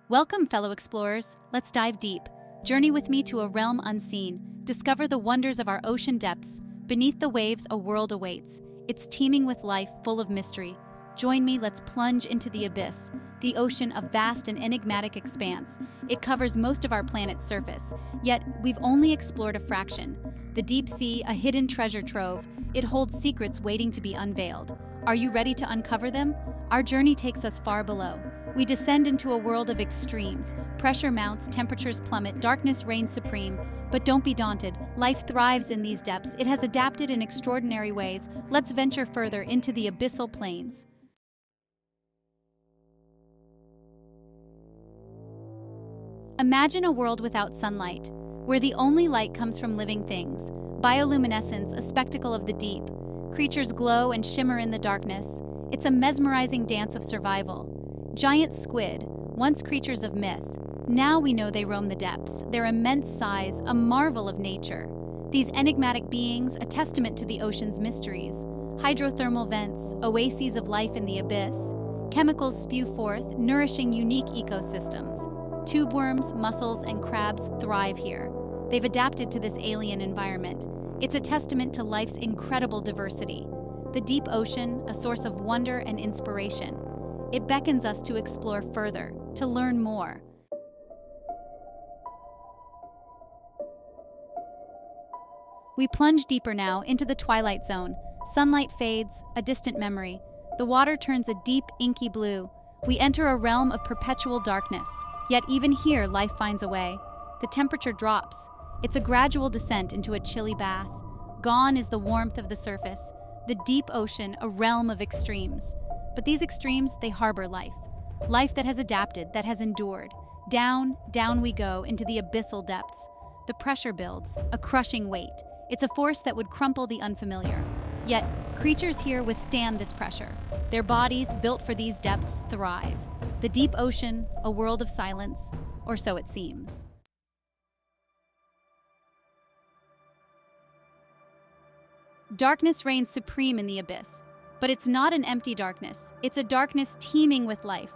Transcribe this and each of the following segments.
Welcome, fellow explorers. Let's dive deep. Journey with me to a realm unseen. Discover the wonders of our ocean depths. Beneath the waves, a world awaits. It's teeming with life, full of mystery. Join me, let's plunge into the abyss. The ocean, a vast and enigmatic expanse. It covers most of our planet's surface, yet we've only explored a fraction. The deep sea, a hidden treasure trove. It holds secrets waiting to be unveiled. Are you ready to uncover them? Our journey takes us far below. We descend into a world of extremes. Pressure mounts, temperatures plummet, darkness reigns supreme. But don't be daunted. Life thrives in these depths. It has adapted in extraordinary ways. Let's venture further into the abyssal plains. Imagine a world without sunlight, where the only light comes from living things. Bioluminescence, a spectacle of the deep. Creatures glow and shimmer in the darkness. It's a mesmerizing dance of survival. Giant squid, once creatures of myth. Now we know they roam the depths, their immense size, a marvel of nature. These enigmatic beings, a testament to the ocean's mysteries. Hydrothermal vents, oases of life in the abyss. Chemicals spew forth, nourishing unique ecosystems. Tube worms, mussels, and crabs thrive here. They've adapted to this alien environment. It's a testament to life's incredible diversity. The deep ocean, a source of wonder and inspiration. It beckons us to explore further, to learn more. We plunge deeper now into the twilight zone. Sunlight fades, a distant memory. The water turns a deep, inky blue. We enter a realm of perpetual darkness. Yet even here, life finds a way. The temperature drops. It's a gradual descent into a chilly bath. Gone is the warmth of the surface. The deep ocean, a realm of extremes. But these extremes, they harbor life. Life that has adapted, that has endured. Down, down we go into the abyssal depths. The pressure builds, a crushing weight. It's a force that would crumple the unfamiliar. Yet, creatures here withstand this pressure. Their bodies, built for these depths, thrive. The deep ocean, a world of silence, or so it seems. Darkness reigns supreme in the abyss. But it's not an empty darkness. It's a darkness teeming with life.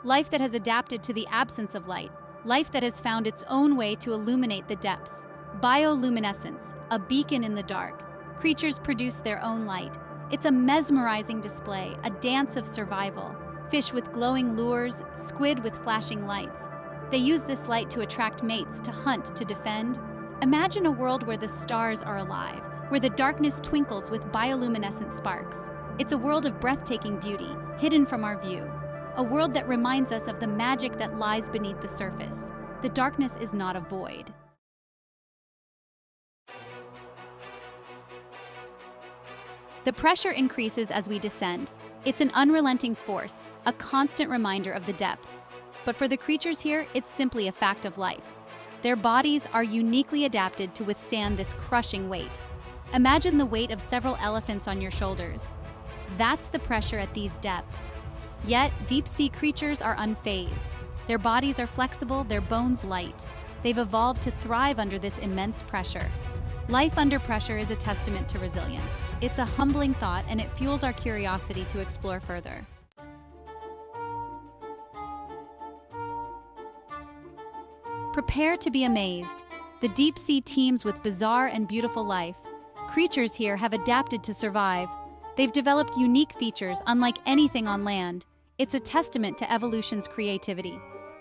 Life that has adapted to the absence of light. Life that has found its own way to illuminate the depths. Bioluminescence, a beacon in the dark. Creatures produce their own light. It's a mesmerizing display, a dance of survival. Fish with glowing lures, squid with flashing lights. They use this light to attract mates, to hunt, to defend. Imagine a world where the stars are alive, where the darkness twinkles with bioluminescent sparks. It's a world of breathtaking beauty, hidden from our view. A world that reminds us of the magic that lies beneath the surface. The darkness is not a void. The pressure increases as we descend. It's an unrelenting force, a constant reminder of the depths. But for the creatures here, it's simply a fact of life. Their bodies are uniquely adapted to withstand this crushing weight. Imagine the weight of several elephants on your shoulders. That's the pressure at these depths. Yet, deep-sea creatures are unfazed. Their bodies are flexible, their bones light. They've evolved to thrive under this immense pressure. Life under pressure is a testament to resilience. It's a humbling thought, and it fuels our curiosity to explore further. Prepare to be amazed. The deep sea teems with bizarre and beautiful life. Creatures here have adapted to survive. They've developed unique features unlike anything on land. It's a testament to evolution's creativity.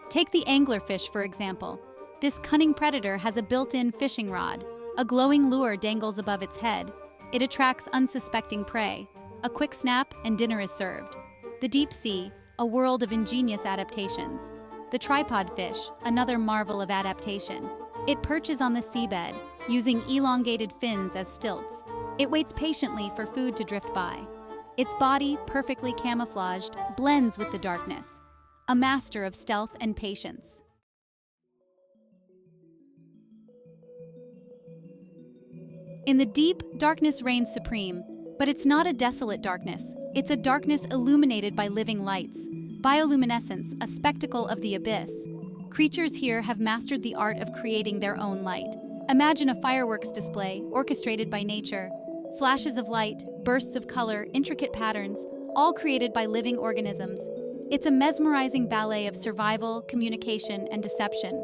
Take the anglerfish, for example. This cunning predator has a built-in fishing rod. A glowing lure dangles above its head. It attracts unsuspecting prey. A quick snap and dinner is served. The deep sea, a world of ingenious adaptations. The tripod fish, another marvel of adaptation. It perches on the seabed, using elongated fins as stilts. It waits patiently for food to drift by. Its body, perfectly camouflaged, blends with the darkness. A master of stealth and patience. In the deep, darkness reigns supreme, but it's not a desolate darkness. It's a darkness illuminated by living lights. Bioluminescence, a spectacle of the abyss. Creatures here have mastered the art of creating their own light. Imagine a fireworks display, orchestrated by nature. Flashes of light, bursts of color, intricate patterns, all created by living organisms. It's a mesmerizing ballet of survival, communication, and deception.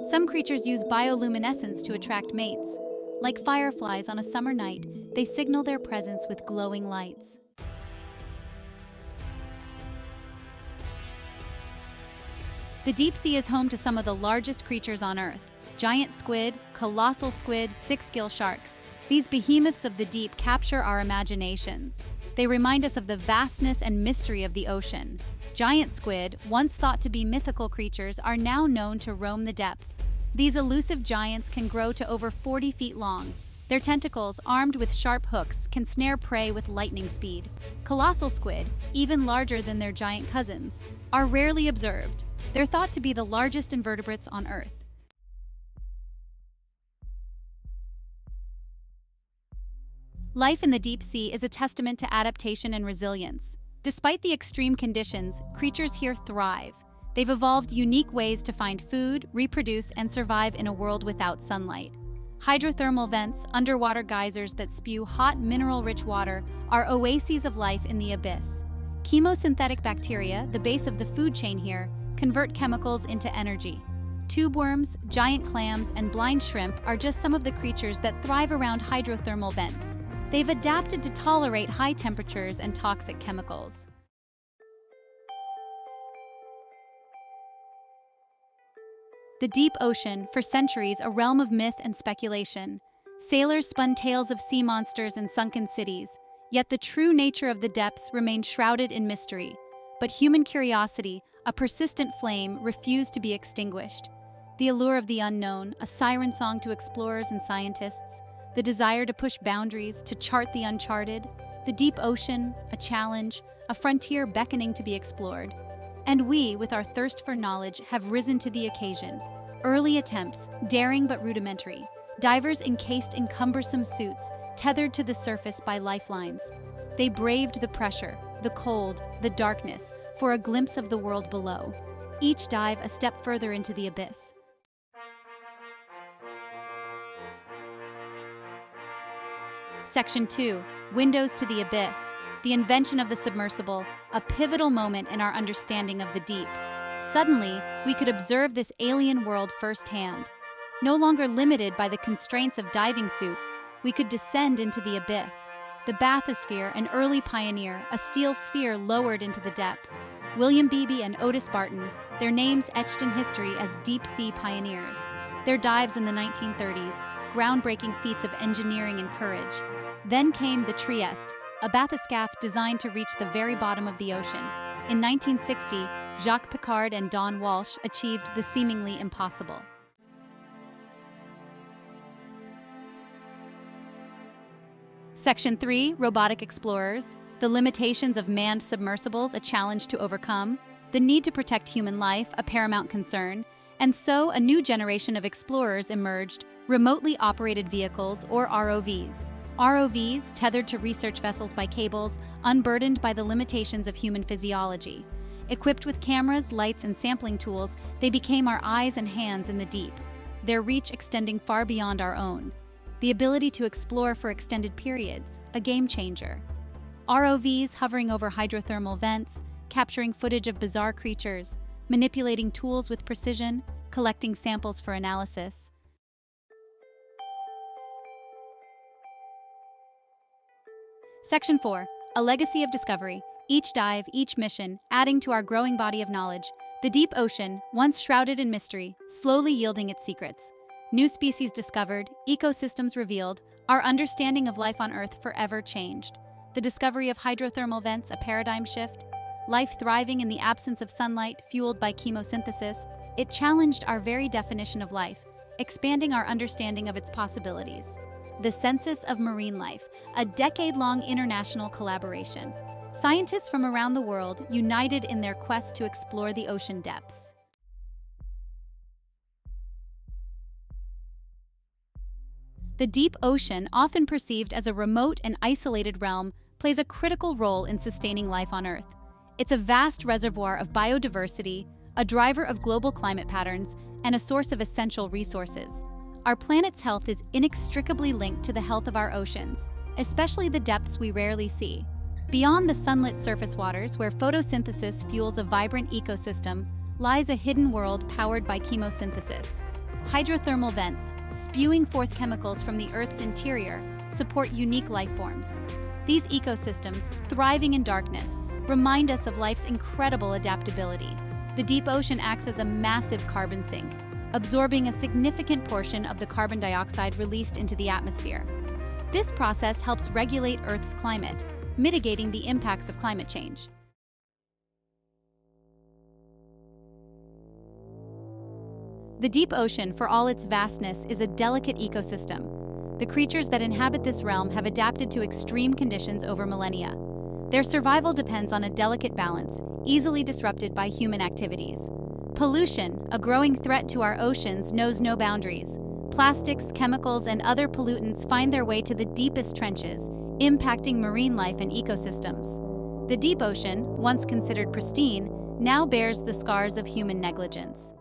Some creatures use bioluminescence to attract mates. Like fireflies on a summer night, they signal their presence with glowing lights. The deep sea is home to some of the largest creatures on Earth. Giant squid, colossal squid, six-gill sharks. These behemoths of the deep capture our imaginations. They remind us of the vastness and mystery of the ocean. Giant squid, once thought to be mythical creatures, are now known to roam the depths. These elusive giants can grow to over 40 feet long. Their tentacles, armed with sharp hooks, can snare prey with lightning speed. Colossal squid, even larger than their giant cousins, are rarely observed. They're thought to be the largest invertebrates on Earth. Life in the deep sea is a testament to adaptation and resilience. Despite the extreme conditions, creatures here thrive. They've evolved unique ways to find food, reproduce, and survive in a world without sunlight. Hydrothermal vents, underwater geysers that spew hot, mineral-rich water, are oases of life in the abyss. Chemosynthetic bacteria, the base of the food chain here, convert chemicals into energy. Tube worms, giant clams, and blind shrimp are just some of the creatures that thrive around hydrothermal vents. They've adapted to tolerate high temperatures and toxic chemicals. The deep ocean, for centuries a realm of myth and speculation. Sailors spun tales of sea monsters and sunken cities, yet the true nature of the depths remained shrouded in mystery. But human curiosity, a persistent flame, refused to be extinguished. The allure of the unknown, a siren song to explorers and scientists, the desire to push boundaries, to chart the uncharted, the deep ocean, a challenge, a frontier beckoning to be explored. And we, with our thirst for knowledge, have risen to the occasion. Early attempts, daring but rudimentary. Divers encased in cumbersome suits, tethered to the surface by lifelines. They braved the pressure, the cold, the darkness, for a glimpse of the world below. Each dive a step further into the abyss. Section 2. Windows to the Abyss. The invention of the submersible, a pivotal moment in our understanding of the deep. Suddenly, we could observe this alien world firsthand. No longer limited by the constraints of diving suits, we could descend into the abyss. The bathysphere, an early pioneer, a steel sphere lowered into the depths. William Beebe and Otis Barton, their names etched in history as deep-sea pioneers. Their dives in the 1930s, groundbreaking feats of engineering and courage. Then came the Trieste, a bathyscaphe designed to reach the very bottom of the ocean. In 1960, Jacques Piccard and Don Walsh achieved the seemingly impossible. Section 3. Robotic explorers. The limitations of manned submersibles, a challenge to overcome. The need to protect human life, a paramount concern. And so, a new generation of explorers emerged, remotely operated vehicles, or ROVs. ROVs, tethered to research vessels by cables, unburdened by the limitations of human physiology. Equipped with cameras, lights, and sampling tools, they became our eyes and hands in the deep, their reach extending far beyond our own. The ability to explore for extended periods, a game changer. ROVs hovering over hydrothermal vents, capturing footage of bizarre creatures, manipulating tools with precision, collecting samples for analysis. Section 4. A legacy of discovery. Each dive, each mission, adding to our growing body of knowledge. The deep ocean, once shrouded in mystery, slowly yielding its secrets. New species discovered, ecosystems revealed, our understanding of life on Earth forever changed. The discovery of hydrothermal vents, a paradigm shift. Life thriving in the absence of sunlight, fueled by chemosynthesis. It challenged our very definition of life, expanding our understanding of its possibilities. The Census of Marine Life, a decade-long international collaboration. Scientists from around the world united in their quest to explore the ocean depths. The deep ocean, often perceived as a remote and isolated realm, plays a critical role in sustaining life on Earth. It's a vast reservoir of biodiversity, a driver of global climate patterns, and a source of essential resources. Our planet's health is inextricably linked to the health of our oceans, especially the depths we rarely see. Beyond the sunlit surface waters, where photosynthesis fuels a vibrant ecosystem, lies a hidden world powered by chemosynthesis. Hydrothermal vents, spewing forth chemicals from the Earth's interior, support unique life forms. These ecosystems, thriving in darkness, remind us of life's incredible adaptability. The deep ocean acts as a massive carbon sink, absorbing a significant portion of the carbon dioxide released into the atmosphere. This process helps regulate Earth's climate, mitigating the impacts of climate change. The deep ocean, for all its vastness, is a delicate ecosystem. The creatures that inhabit this realm have adapted to extreme conditions over millennia. Their survival depends on a delicate balance, easily disrupted by human activities. Pollution, a growing threat to our oceans, knows no boundaries. Plastics, chemicals, and other pollutants find their way to the deepest trenches, impacting marine life and ecosystems. The deep ocean, once considered pristine, now bears the scars of human negligence.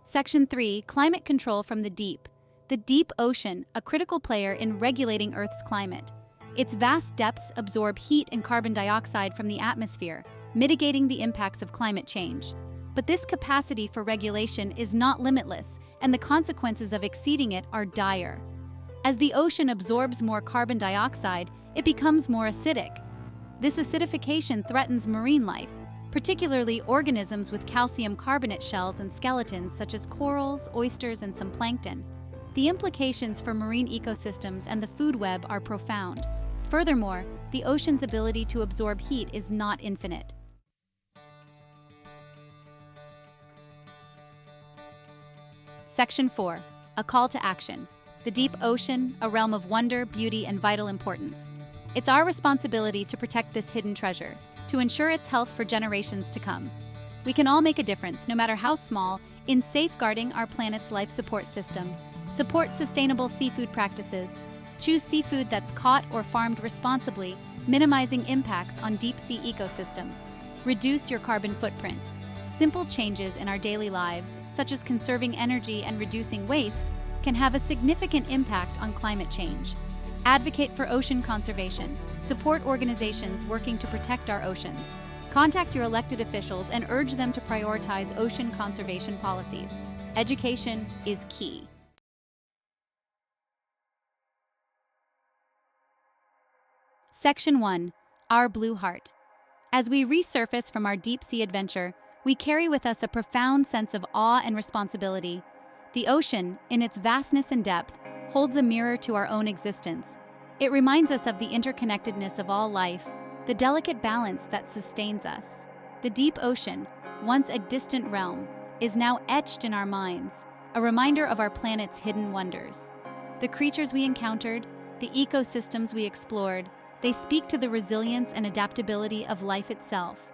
Section 3. Climate control from the deep. The deep ocean, a critical player in regulating Earth's climate. Its vast depths absorb heat and carbon dioxide from the atmosphere, mitigating the impacts of climate change. But this capacity for regulation is not limitless, and the consequences of exceeding it are dire. As the ocean absorbs more carbon dioxide, it becomes more acidic. This acidification threatens marine life, particularly organisms with calcium carbonate shells and skeletons such as corals, oysters, and some plankton. The implications for marine ecosystems and the food web are profound. Furthermore, the ocean's ability to absorb heat is not infinite. Section 4. A call to action. The deep ocean, a realm of wonder, beauty, and vital importance. It's our responsibility to protect this hidden treasure, to ensure its health for generations to come. We can all make a difference, no matter how small, in safeguarding our planet's life support system. Support sustainable seafood practices. Choose seafood that's caught or farmed responsibly, minimizing impacts on deep-sea ecosystems. Reduce your carbon footprint. Simple changes in our daily lives, such as conserving energy and reducing waste, can have a significant impact on climate change. Advocate for ocean conservation. Support organizations working to protect our oceans. Contact your elected officials and urge them to prioritize ocean conservation policies. Education is key. Section 1. Our Blue Heart. As we resurface from our deep-sea adventure, we carry with us a profound sense of awe and responsibility. The ocean, in its vastness and depth, holds a mirror to our own existence. It reminds us of the interconnectedness of all life, the delicate balance that sustains us. The deep ocean, once a distant realm, is now etched in our minds, a reminder of our planet's hidden wonders. The creatures we encountered, the ecosystems we explored, they speak to the resilience and adaptability of life itself.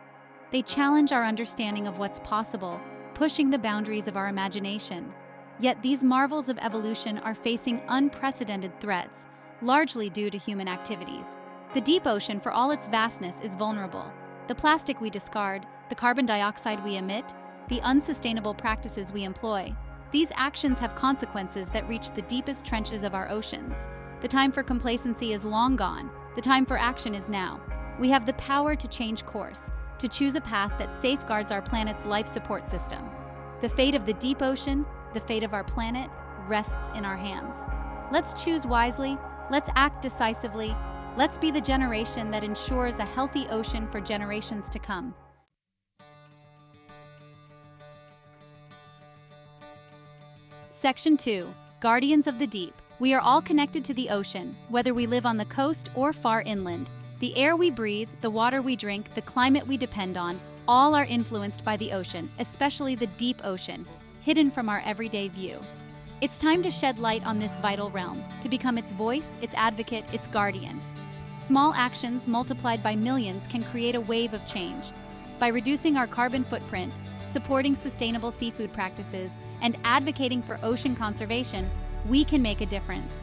They challenge our understanding of what's possible, pushing the boundaries of our imagination. Yet these marvels of evolution are facing unprecedented threats, largely due to human activities. The deep ocean, for all its vastness, is vulnerable. The plastic we discard, the carbon dioxide we emit, the unsustainable practices we employ, these actions have consequences that reach the deepest trenches of our oceans. The time for complacency is long gone. The time for action is now. We have the power to change course, to choose a path that safeguards our planet's life support system. The fate of the deep ocean, the fate of our planet, rests in our hands. Let's choose wisely, let's act decisively, let's be the generation that ensures a healthy ocean for generations to come. Section 2. Guardians of the Deep. We are all connected to the ocean, whether we live on the coast or far inland. The air we breathe, the water we drink, the climate we depend on, all are influenced by the ocean, especially the deep ocean, hidden from our everyday view. It's time to shed light on this vital realm, to become its voice, its advocate, its guardian. Small actions multiplied by millions can create a wave of change. By reducing our carbon footprint, supporting sustainable seafood practices, and advocating for ocean conservation, we can make a difference.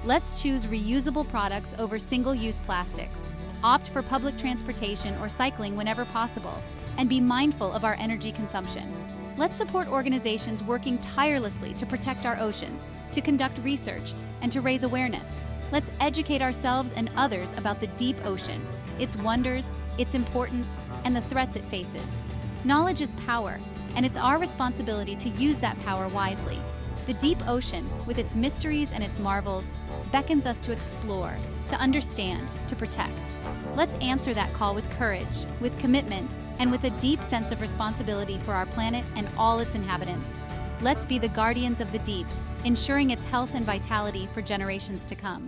Let's choose reusable products over single-use plastics, opt for public transportation or cycling whenever possible, and be mindful of our energy consumption. Let's support organizations working tirelessly to protect our oceans, to conduct research, and to raise awareness. Let's educate ourselves and others about the deep ocean, its wonders, its importance, and the threats it faces. Knowledge is power, and it's our responsibility to use that power wisely. The deep ocean, with its mysteries and its marvels, beckons us to explore, to understand, to protect. Let's answer that call with courage, with commitment, and with a deep sense of responsibility for our planet and all its inhabitants. Let's be the guardians of the deep, ensuring its health and vitality for generations to come.